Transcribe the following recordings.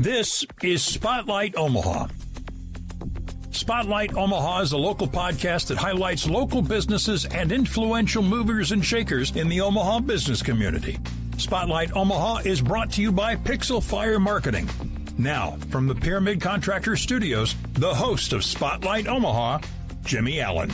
This is Spotlight Omaha. Spotlight Omaha is a local podcast that highlights local businesses and influential movers and shakers in the Omaha business community. Spotlight Omaha is brought to you by Pixel Fire Marketing. Now, from the Pyramid Contractor Studios, the host of Spotlight Omaha, Jimmy Allen.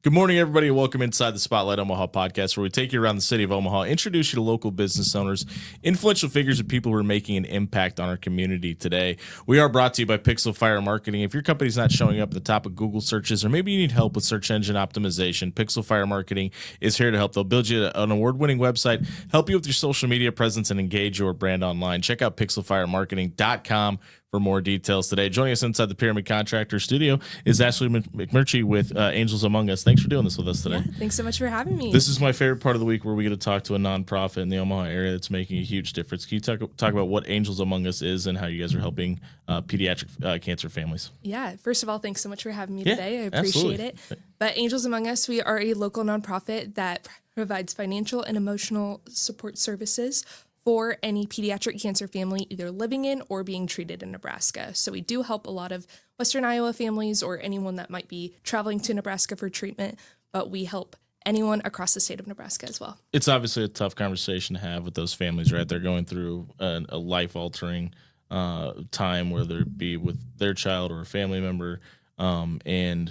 Good morning, everybody, and welcome inside the Spotlight Omaha podcast, where we take you around the city of Omaha, introduce you to local business owners, influential figures, and people who are making an impact on our community today. We are brought to you by Pixel Fire Marketing. If your company's not showing up at the top of Google searches, or maybe you need help with search engine optimization, Pixel Fire Marketing is here to help. They'll build you an award-winning website, help you with your social media presence, and engage your brand online. Check out pixelfiremarketing.com for more details today. Joining us inside the Pyramid Contractor Studio is Ashley McMurchiey with Angels Among Us. Thanks for doing this with us today. Yeah, thanks so much for having me. This is my favorite part of the week, where we get to talk to a nonprofit in the Omaha area that's making a huge difference. Can you talk about what Angels Among Us is and how you guys are helping pediatric cancer families? Yeah, first of all, thanks so much for having me today. I appreciate it. But Angels Among Us, we are a local nonprofit that provides financial and emotional support services for any pediatric cancer family either living in or being treated in Nebraska. So we do help a lot of Western Iowa families or anyone that might be traveling to Nebraska for treatment, but we help anyone across the state of Nebraska as well. It's obviously a tough conversation to have with those families, right? They're going through a life-altering time, whether it be with their child or a family member, and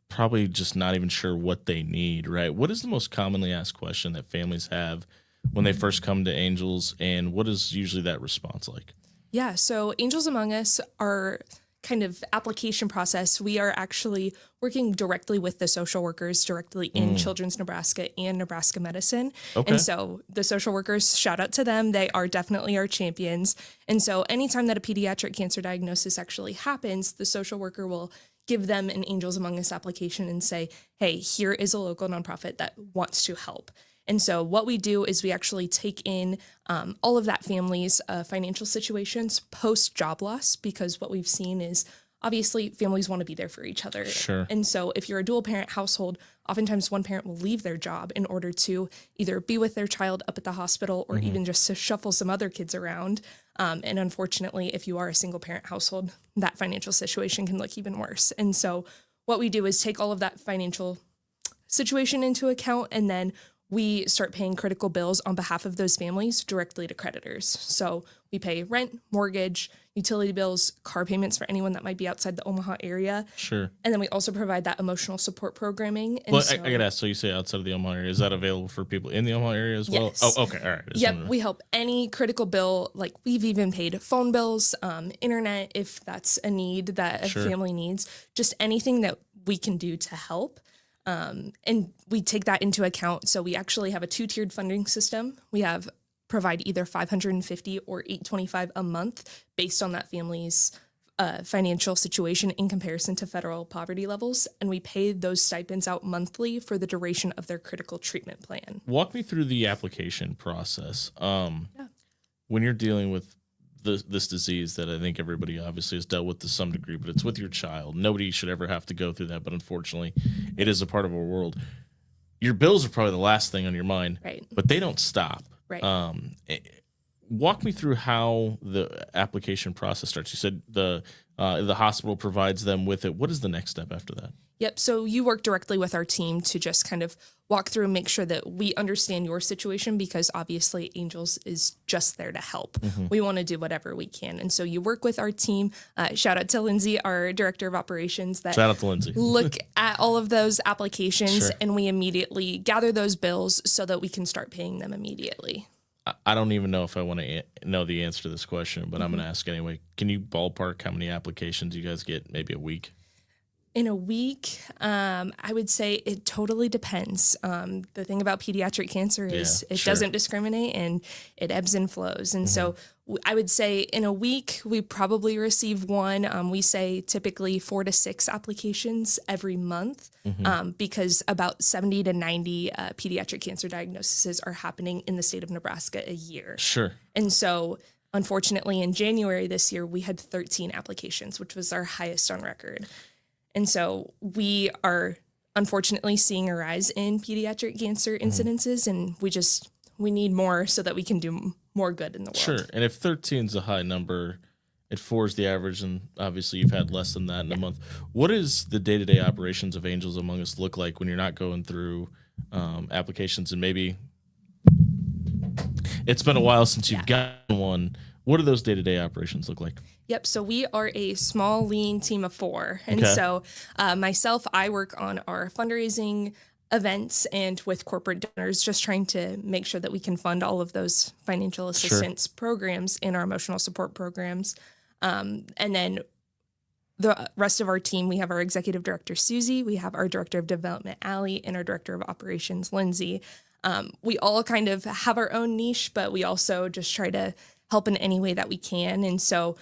probably just not even sure what they need, right? What is the most commonly asked question that families have when they first come to Angels, and what is usually that response like? Yeah, so Angels Among Us, our kind of application process, we are actually working directly with the social workers directly in Children's Nebraska and Nebraska Medicine. Okay. And so the social workers, shout out to them. They are definitely our champions. And so anytime that a pediatric cancer diagnosis actually happens, the social worker will give them an Angels Among Us application and say, hey, here is a local nonprofit that wants to help. And so what we do is we actually take in all of that family's financial situations post-job loss, because what we've seen is obviously families want to be there for each other. Sure. And so if you're a dual parent household, oftentimes one parent will leave their job in order to either be with their child up at the hospital or even just to shuffle some other kids around. And unfortunately, if you are a single parent household, that financial situation can look even worse. And so what we do is take all of that financial situation into account, and then we start paying critical bills on behalf of those families directly to creditors. So we pay rent, mortgage, utility bills, car payments for anyone that might be outside the Omaha area. Sure. And then we also provide that emotional support programming. And I got to ask, so you say outside of the Omaha area, is that available for people in the Omaha area as well? Yes. Oh, okay. All right. Yep. We help any critical bill. Like we've even paid phone bills, internet, if that's a need that a family needs, just anything that we can do to help. And we take that into account. So we actually have a 2-tiered funding system. We provide either $550 or $825 a month based on that family's financial situation in comparison to federal poverty levels. And we pay those stipends out monthly for the duration of their critical treatment plan. Walk me through the application process. When you're dealing with this disease that I think everybody obviously has dealt with to some degree, but it's with your child. Nobody should ever have to go through that, but unfortunately, it is a part of our world. Your bills are probably the last thing on your mind, right? But they don't stop. Right. Walk me through how the application process starts. You said the hospital provides them with it. What is the next step after that? Yep. So you work directly with our team to just kind of walk through and make sure that we understand your situation, because obviously Angels is just there to help. We want to do whatever we can. And so you work with our team. Shout out to Lindsay, our director of operations, that shout out to Lindsay. Look at all of those applications and we immediately gather those bills so that we can start paying them immediately. I don't even know if I want to know the answer to this question, but I'm going to ask anyway. Can you ballpark how many applications you guys get maybe a week? In a week, I would say it totally depends. The thing about pediatric cancer is it doesn't discriminate and it ebbs and flows. And so I would say in a week, we probably receive one. We say typically 4 to 6 applications every month because about 70 to 90 pediatric cancer diagnoses are happening in the state of Nebraska a year. Sure. And so unfortunately, in January this year, we had 13 applications, which was our highest on record. And so we are unfortunately seeing a rise in pediatric cancer incidences, and we need more so that we can do more good in the world. Sure. And if 13 is a high number, at 4 is the average, and obviously you've had less than that in a month. What does the day-to-day operations of Angels Among Us look like when you're not going through applications, and maybe it's been a while since you've gotten one? What do those day-to-day operations look like? Yep. So we are a small, lean team of 4. And so myself, I work on our fundraising events and with corporate donors, just trying to make sure that we can fund all of those financial assistance programs in our emotional support programs. And then the rest of our team, we have our executive director, Susie, we have our director of development, Allie, and our director of operations, Lindsay. We all kind of have our own niche, but we also just try to help in any way that we can. And so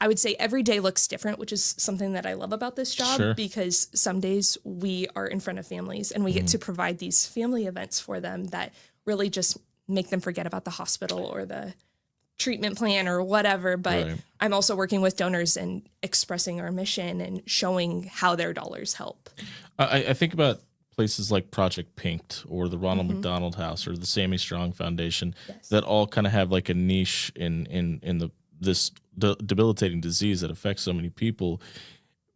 I would say every day looks different, which is something that I love about this job, because some days we are in front of families and we get to provide these family events for them that really just make them forget about the hospital or the treatment plan or whatever. But I'm also working with donors and expressing our mission and showing how their dollars help. I think about places like Project Pinked or the Ronald McDonald House or the Sammy Strong Foundation that all kind of have like a niche in this debilitating disease that affects so many people.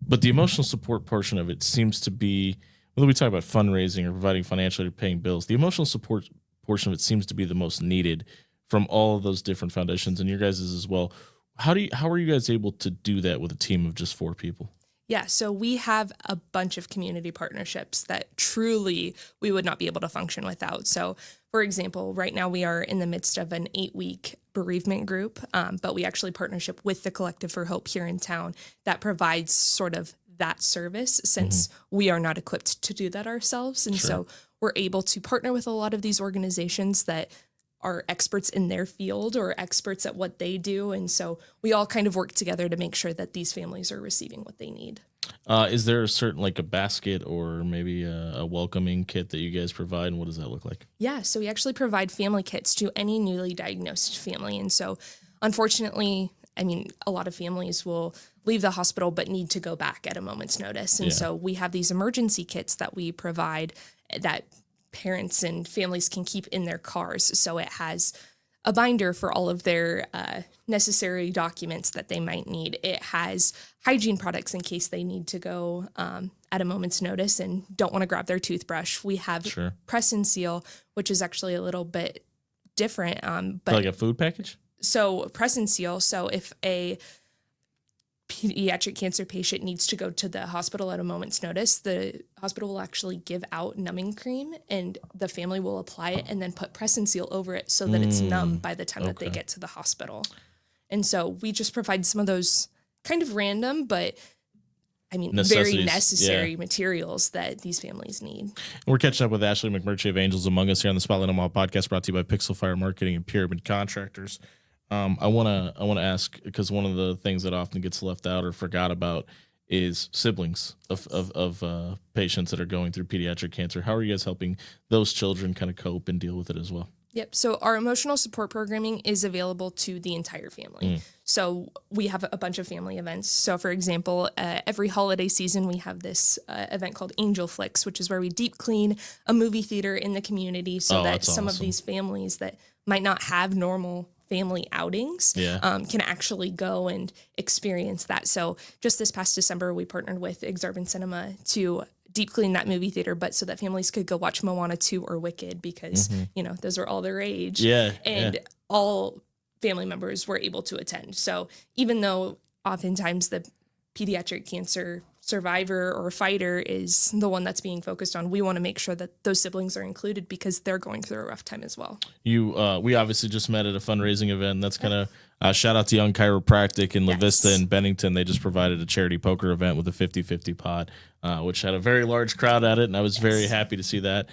But the emotional support portion of it seems to be, whether we talk about fundraising or providing financial or paying bills, the emotional support portion of it seems to be the most needed from all of those different foundations, and your guys' as well. How are you guys able to do that with a team of just 4 people? Yeah, so we have a bunch of community partnerships that truly we would not be able to function without. So, for example, right now we are in the midst of an 8-week bereavement group, but we actually partnership with the Collective for Hope here in town that provides sort of that service, since we are not equipped to do that ourselves. And so we're able to partner with a lot of these organizations that are experts in their field or experts at what they do. And so we all kind of work together to make sure that these families are receiving what they need. Is there a certain, like a basket or maybe a welcoming kit that you guys provide? And what does that look like? Yeah, so we actually provide family kits to any newly diagnosed family. And so unfortunately, I mean, a lot of families will leave the hospital but need to go back at a moment's notice. And so we have these emergency kits that we provide that parents and families can keep in their cars. So it has a binder for all of their necessary documents that they might need. It has hygiene products in case they need to go at a moment's notice and don't want to grab their toothbrush. We have Press and Seal, which is actually a little bit different. But like a food package? So Press and Seal. So if a pediatric cancer patient needs to go to the hospital at a moment's notice, the hospital will actually give out numbing cream and the family will apply it and then put Press and Seal over it so that it's numb by the time that they get to the hospital. And so we just provide some of those kind of random, but I mean, very necessary materials that these families need. We're catching up with Ashley McMurchiey of Angels Among Us here on the Spotlight Omaha podcast, brought to you by Pixel Fire Marketing and Pyramid Contractors. I want to ask, because one of the things that often gets left out or forgot about is siblings of patients that are going through pediatric cancer. How are you guys helping those children kind of cope and deal with it as well? Yep. So our emotional support programming is available to the entire family. So we have a bunch of family events. So for example, every holiday season, we have this event called Angel Flicks, which is where we deep clean a movie theater in the community so that some of these families that might not have normal family outings can actually go and experience that. So just this past December, we partnered with Exarban Cinema to deep clean that movie theater, but so that families could go watch Moana 2 or Wicked because, you know, those are all their age. And all family members were able to attend. So even though oftentimes the pediatric cancer survivor or fighter is the one that's being focused on, we want to make sure that those siblings are included because they're going through a rough time as well. We obviously just met at a fundraising event. That's kind of shout out to Young Chiropractic in La Vista and Bennington. They just provided a charity poker event with a 50-50 pot, which had a very large crowd at it, and I was very happy to see that.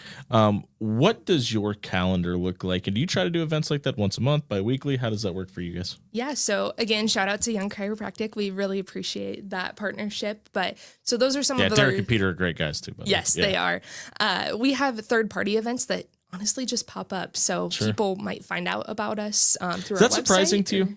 What does your calendar look like? And do you try to do events like that once a month, bi-weekly? How does that work for you guys? Yeah, so again, shout out to Young Chiropractic. We really appreciate that partnership. But so those are some of the Derek and Peter are great guys too. Yes, they are. We have third-party events that honestly just pop up. So people might find out about us through our website. Is that surprising to you?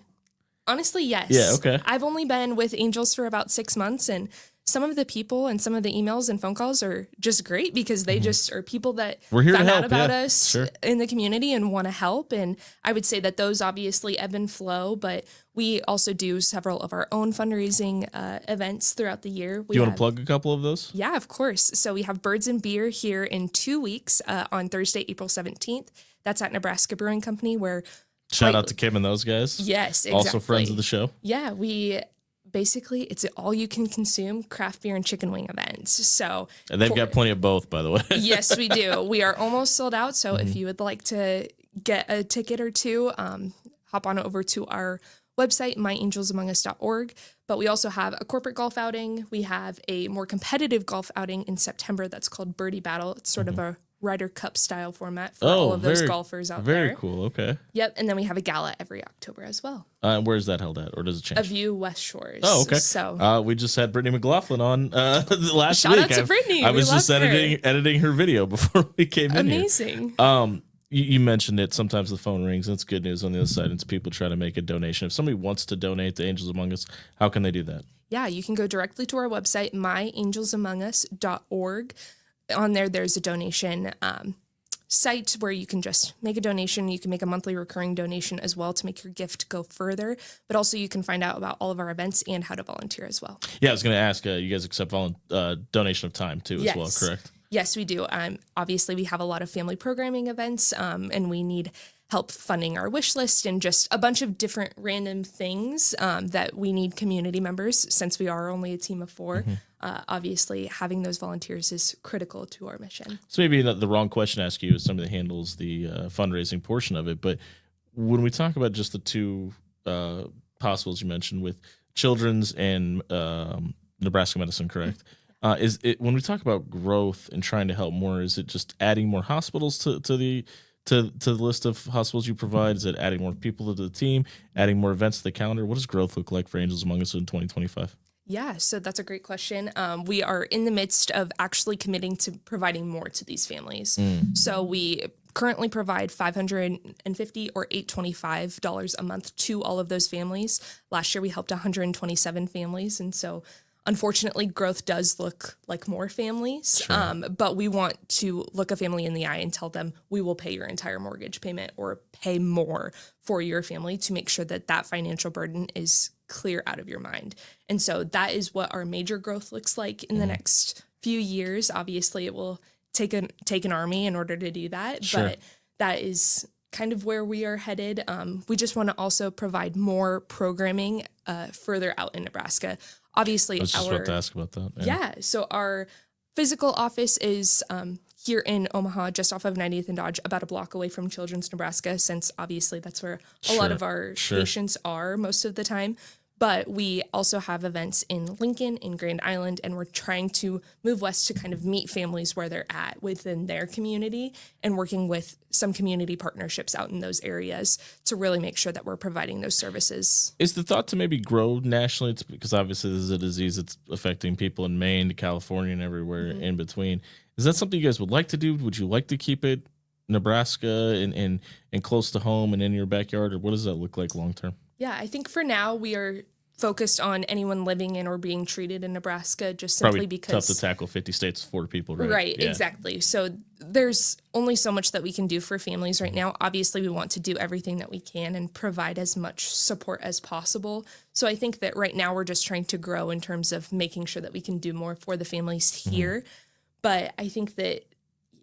Honestly, yes. Yeah, okay. I've only been with Angels for about 6 months, and some of the people and some of the emails and phone calls are just great because they just are people that We're here found to out help, about yeah, us sure. in the community and want to help. And I would say that those obviously ebb and flow, but we also do several of our own fundraising events throughout the year. Do you want to plug a couple of those? Yeah, of course. So we have Birds and Beer here in 2 weeks on Thursday, April 17th. That's at Nebraska Brewing Company, where Shout out to Kim and those guys. Yes, exactly. Also friends of the show. Yeah, basically, it's all you can consume craft beer and chicken wing events. So, And they've got plenty of both, by the way. Yes, we do. We are almost sold out. So if you would like to get a ticket or two, hop on over to our website, myangelsamongus.org. But we also have a corporate golf outing. We have a more competitive golf outing in September that's called Birdie Battle. It's sort of a Ryder Cup style format for all of those golfers out there. Very cool. Okay. Yep. And then we have a gala every October as well. Where's that held at, or does it change? A View West Shores. Oh, okay. So we just had Brittany McLaughlin on last Shout week. out to Brittany. I was We just love her. editing her video before we came in here. Amazing. You mentioned it. Sometimes the phone rings. That's good news on the other side. It's people trying to make a donation. If somebody wants to donate to Angels Among Us, how can they do that? Yeah, you can go directly to our website, myangelsamongus.org. On there, there's a donation site where you can just make a donation. You can make a monthly recurring donation as well to make your gift go further. But also you can find out about all of our events and how to volunteer as well. Yeah, I was going to ask, you guys accept donation of time too as well, correct? Yes, we do. Obviously, we have a lot of family programming events, and we need help funding our wish list and just a bunch of different random things that we need community members, since we are only a team of 4. Obviously, having those volunteers is critical to our mission. So maybe the wrong question to ask you is somebody that handles the fundraising portion of it. But when we talk about just the two possibles you mentioned with Children's and Nebraska Medicine, correct? Is it when we talk about growth and trying to help more? Is it just adding more hospitals to the list of hospitals you provide? Is it adding more people to the team, adding more events to the calendar? What does growth look like for Angels Among Us in 2025? Yeah, so that's a great question. We are in the midst of actually committing to providing more to these families. So we currently provide $550 or $825 a month to all of those families. Last year, we helped 127 families, and so unfortunately, growth does look like more families, sure. But we want to look a family in the eye and tell them we will pay your entire mortgage payment or pay more for your family to make sure that that financial burden is clear out of your mind. And so that is what our major growth looks like in the next few years. Obviously, it will take an army in order to do that, sure. But that is kind of where we are headed. We just want to also provide more programming further out in Nebraska. Obviously, I was just about to ask about that. Yeah. So our physical office is here in Omaha, just off of 90th and Dodge, about a block away from Children's Nebraska, since obviously that's where a lot of our patients are most of the time. But we also have events in Lincoln, in Grand Island, and we're trying to move west to kind of meet families where they're at within their community and working with some community partnerships out in those areas to really make sure that we're providing those services. Is the thought to maybe grow nationally? It's because obviously this is a disease that's affecting people in Maine to California and everywhere in between. Is that something you guys would like to do? Would you like to keep it Nebraska and close to home and in your backyard, or what does that look like long term? Yeah, I think for now we are focused on anyone living in or being treated in Nebraska, just simply Probably because tough to tackle 50 states, 4 people, right? Right, Yeah. exactly. So there's only so much that we can do for families right now. Obviously, we want to do everything that we can and provide as much support as possible. So I think that right now we're just trying to grow in terms of making sure that we can do more for the families here. But I think that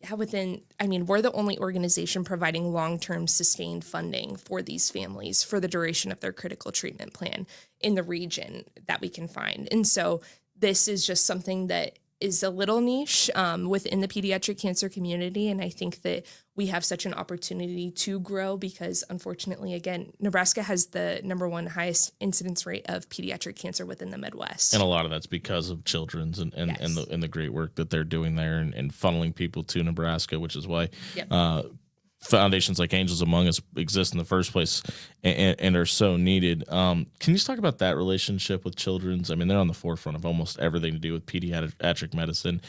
we're the only organization providing long-term sustained funding for these families for the duration of their critical treatment plan in the region that we can find. And so this is just something that is a little niche within the pediatric cancer community. And I think that we have such an opportunity to grow because, unfortunately, again, Nebraska has the #1 highest incidence rate of pediatric cancer within the Midwest. And a lot of that's because of Children's and the great work that they're doing there and funneling people to Nebraska, which is why foundations like Angels Among Us exist in the first place and are so needed. Can you just talk about that relationship with Children's? I mean, they're on the forefront of almost everything to do with pediatric medicine.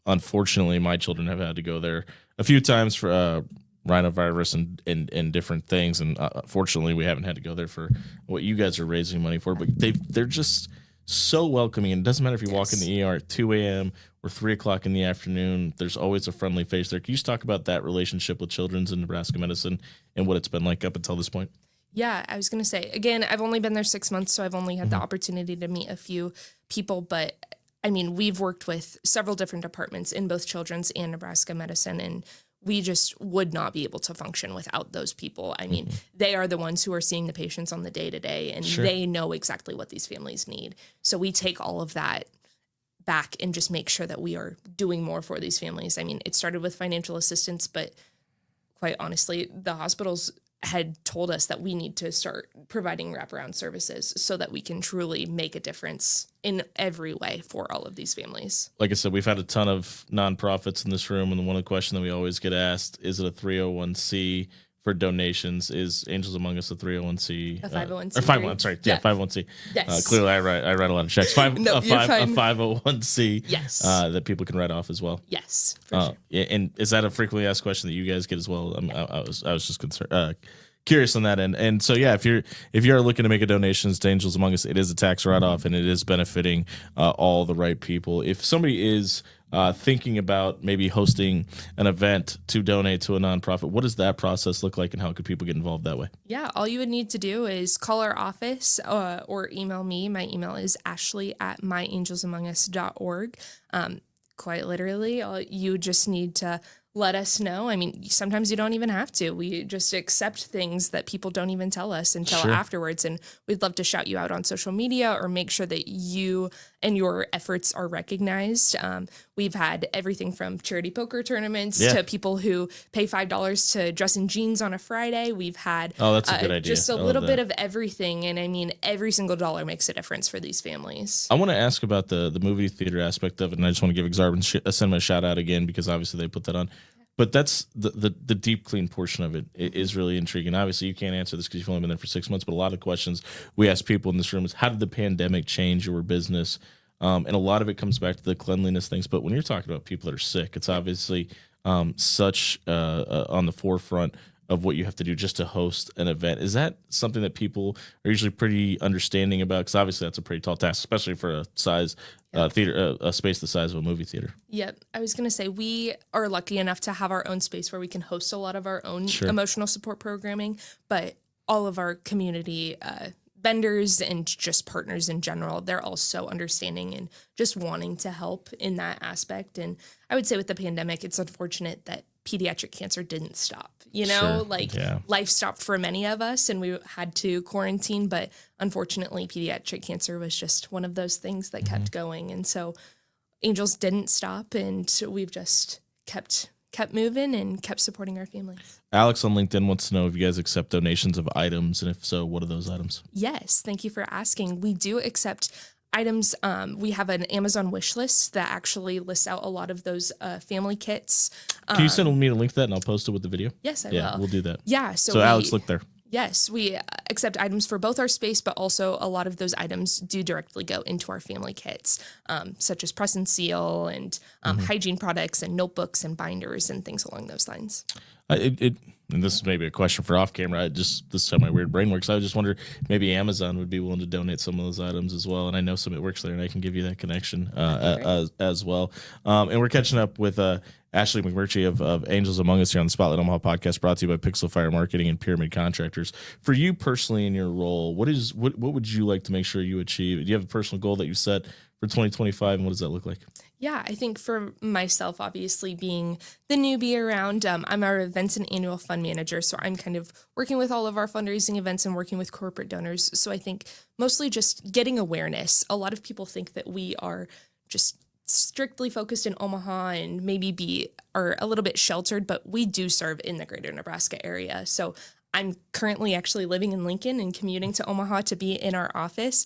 Unfortunately, my children have had to go there a few times for rhinovirus and different things. And fortunately, we haven't had to go there for what you guys are raising money for. But they're just so welcoming. And it doesn't matter if you walk in the ER at 2 a.m. or 3 o'clock in the afternoon, there's always a friendly face there. Can you just talk about that relationship with Children's in Nebraska Medicine and what it's been like up until this point? Yeah, I was going to say, again, I've only been there 6 months, so I've only had the opportunity to meet a few people. But I mean, we've worked with several different departments in both Children's and Nebraska Medicine, and we just would not be able to function without those people. I mean, they are the ones who are seeing the patients on the day-to-day, and they know exactly what these families need. So we take all of that back and just make sure that we are doing more for these families. I mean, it started with financial assistance, but quite honestly, the hospitals had told us that we need to start providing wraparound services so that we can truly make a difference in every way for all of these families. Like I said, we've had a ton of nonprofits in this room, and one of the questions that we always get asked, is it a 301c for donations? Is Angels Among Us a 301c? A 501c. Or 501, sorry. Yeah, 501c. Yes. Clearly, I write a lot of checks. A 501c yes. That people can write off as well. Yes, for sure. And is that a frequently asked question that you guys get as well? I was just concerned. Curious on that end. And so, yeah, if you are looking to make a donation to Angels Among Us, it is a tax write-off, and it is benefiting all the right people. If somebody is thinking about maybe hosting an event to donate to a nonprofit, what does that process look like, and how could people get involved that way? Yeah, all you would need to do is call our office or email me. My email is ashley@myangelsamongus.org. Quite literally, you just need to let us know. I mean, sometimes you don't even have to. We just accept things that people don't even tell us until afterwards. And we'd love to shout you out on social media or make sure that you and your efforts are recognized. We've had everything from charity poker tournaments to people who pay $5 to dress in jeans on a Friday. We've had that's a good idea. Just a little bit of everything. And I mean, every single dollar makes a difference for these families. I want to ask about the movie theater aspect of it. And I just want to give Exarban Cinema a shout out again, because obviously they put that on. But that's the deep clean portion of it. It is really intriguing. Obviously, you can't answer this because you've only been there for 6 months, but a lot of questions we ask people in this room is, how did the pandemic change your business? And a lot of it comes back to the cleanliness things. But when you're talking about people that are sick, it's obviously such on the forefront of what you have to do just to host an event. Is that something that people are usually pretty understanding about? Because obviously that's a pretty tall task, especially for a size theater, a space the size of a movie theater. Yep. I was going to say, we are lucky enough to have our own space where we can host a lot of our own emotional support programming, but all of our community vendors and just partners in general, they're all so understanding and just wanting to help in that aspect. And I would say with the pandemic, it's unfortunate that pediatric cancer didn't stop. Life stopped for many of us and we had to quarantine, but unfortunately pediatric cancer was just one of those things that kept going. And so Angels didn't stop, and we've just kept moving and kept supporting our families. Alex on LinkedIn wants to know if you guys accept donations of items, and if so, what are those items? Yes, thank you for asking. We do accept items. We have an Amazon wish list that actually lists out a lot of those family kits. Can you send me a link to that, and I'll post it with the video? Yes, I will. Yeah, we'll do that. Yeah. So Alex, look there. Yes, we accept items for both our space, but also a lot of those items do directly go into our family kits, such as press and seal and hygiene products and notebooks and binders and things along those lines. And this is maybe a question for off camera. This is how my weird brain works. I just wonder, maybe Amazon would be willing to donate some of those items as well. And I know somebody works there, and I can give you that connection as well. And we're catching up with Ashley McMurchiey of Angels Among Us here on the Spotlight Omaha podcast, brought to you by Pixel Fire Marketing and Pyramid Contractors. For you personally in your role, what would you like to make sure you achieve? Do you have a personal goal that you set for 2025, and what does that look like? Yeah, I think for myself, obviously being the newbie around, I'm our events and annual fund manager. So I'm kind of working with all of our fundraising events and working with corporate donors. So I think mostly just getting awareness. A lot of people think that we are just strictly focused in Omaha and maybe are a little bit sheltered, but we do serve in the greater Nebraska area. So I'm currently actually living in Lincoln and commuting to Omaha to be in our office.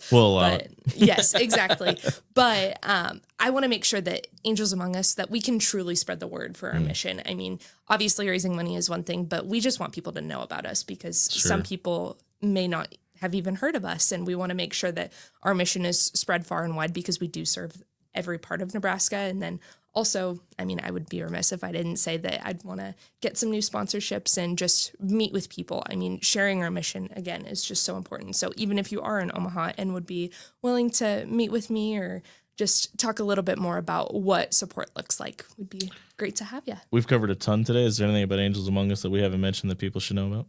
Yes, exactly. But I want to make sure that Angels Among Us, that we can truly spread the word for our mission. I mean, obviously raising money is one thing, but we just want people to know about us, because some people may not have even heard of us. And we want to make sure that our mission is spread far and wide, because we do serve every part of Nebraska. And then also, I mean, I would be remiss if I didn't say that I'd want to get some new sponsorships and just meet with people. I mean, sharing our mission, again, is just so important. So even if you are in Omaha and would be willing to meet with me or just talk a little bit more about what support looks like, would be great to have you. We've covered a ton today. Is there anything about Angels Among Us that we haven't mentioned that people should know about?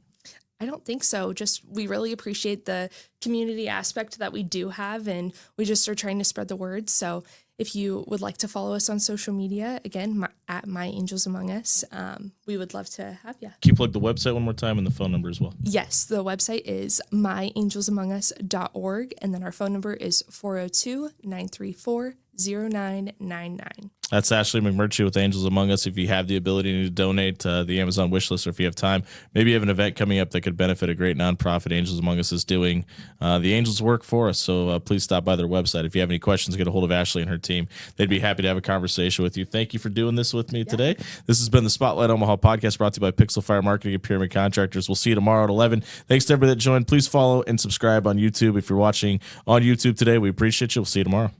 I don't think so. Just we really appreciate the community aspect that we do have, and we just are trying to spread the word. So if you would like to follow us on social media, again, at My Angels Among Us, we would love to have you. Can you plug the website one more time and the phone number as well? Yes, the website is myangelsamongus.org, and then our phone number is 402-934-0999. That's Ashley McMurchiey with Angels Among Us. If you have the ability to donate to the Amazon wish list, or if you have time, maybe you have an event coming up that could benefit a great nonprofit Angels Among Us is doing the Angels work for us. So please stop by their website. If you have any questions, get a hold of Ashley and her team. They'd be happy to have a conversation with you. Thank you for doing this with me today. This has been the Spotlight Omaha podcast brought to you by Pixel Fire Marketing and Pyramid Contractors. We'll see you tomorrow at 11. Thanks to everybody that joined. Please follow and subscribe on YouTube. If you're watching on YouTube today, we appreciate you. We'll see you tomorrow.